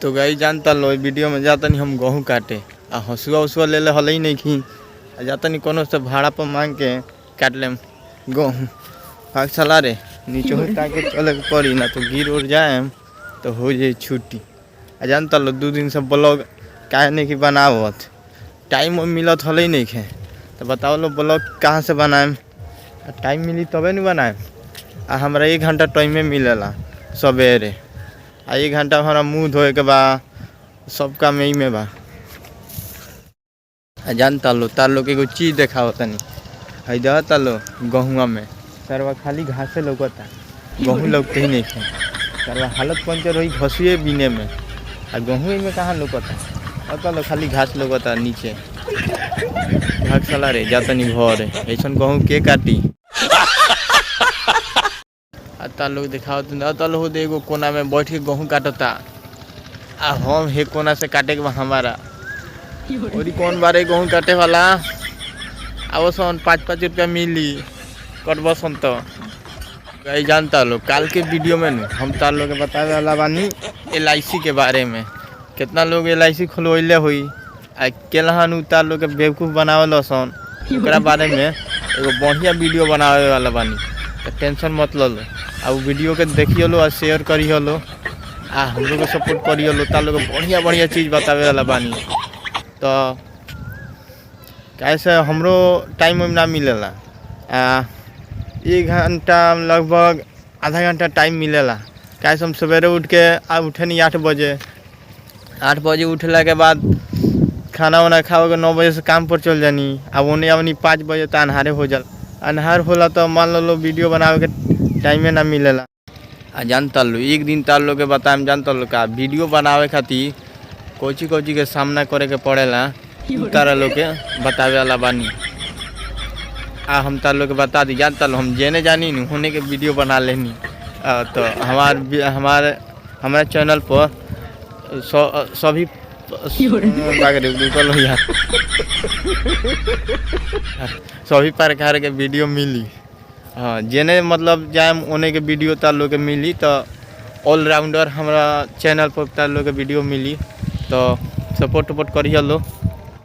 तो गई जानता लो वीडियो में जाता नहीं हम गेहूँ काटे आ हंसुआ उसुआ ले हल ही नहीं खी जाता नहीं कोनो से भाड़ा पर मांग के काट लेम गेहूँ भाग चला रे नीचे हो ताके चले पड़ी ना तो गिर उड़ जाए तो हो जाए छुट्टी। आ जानता लो 2 दिन से ब्लॉग काहे नहीं कि बनावत टाइम मिलत हल ही नहीं खे तो बताओ लो ब्लॉग कहाँ से बनाएम टाइम मिली तबे नहीं बनाएम। आ हमारा 1 घंटा टाइम में मिलेला सवेरे आ 1 घंटा हमारा मुँह धोए के बा सब काम यही में बा। आ जानता लो तार लोग एगो चीज़ देखा होता नहीं है देता लो गहुआ में सरवा खाली घासे लौकता गेहूँ लौकते ही नहीं थे सरवा हालत पंचर हुई घसुए बीने में आ गेहूँ में कहाँ लौकता अता लो खाली घास लौकता नीचे भाग चला रे जाता नहीं भर ऐसा गेहूँ के काटी। अता लोग दिखाओ अता लोग एगो कोना में बैठ के गेहूँ काटता आ हम हे कोना से काटे के हमारा और कौन बारे गेहूँ काटे वाला अब सन 5-5 रुपया मिली कटब सन तो गई जानता लो काल के वीडियो में हम तार लोग बतावे वाला बानी LIC के बारे में कितना लोग LIC खोलवैले हुई आ केलहन उतार लोग के बेवकूफ़ बनावल सन ओकरा बारे में एगो बढ़िया वीडियो बनावे वाला बानी तो टेंशन मत लो आ वीडियो के देखिए लो आ शेयर करिए लो आ हम लोग को सपोर्ट करिए लो तार लोग बढ़िया बढ़िया चीज़ बतावे वाला बानी तो कैसे हमरो टाइम ना मिलेला 1 घंटा लगभग आधा घंटा टाइम मिलेला कैसे हम सवेरे उठ के उठे नहीं 8 बजे उठला के बाद खाना वाना खाओ के 9 बजे से काम पर चल जानी अब ओने आवनी 5 बजे तो अन्हारे हो जा अन्हार होला तो मान लो वीडियो बनावे के टाइमे ना मिलेला। आ जानता लो एक दिन तार लोग के बताएम जानता लो का वीडियो बनावे खातिर कोची के सामना करे के पड़ेला तारा लोग के बतावे वाला बानी आ हम तार लोग के बता दी जानता लो हम जेने जानी न होने के वीडियो बना लेनी तो हमारे चैनल पर सभी सभी प्रकार के वीडियो मिली। हाँ जेने मतलब जाए ओने के वीडियो तार लोग के मिली तो ऑलराउंडर हमारा चैनल पर तार लोग के वीडियो मिली तो सपोर्ट करिए लो।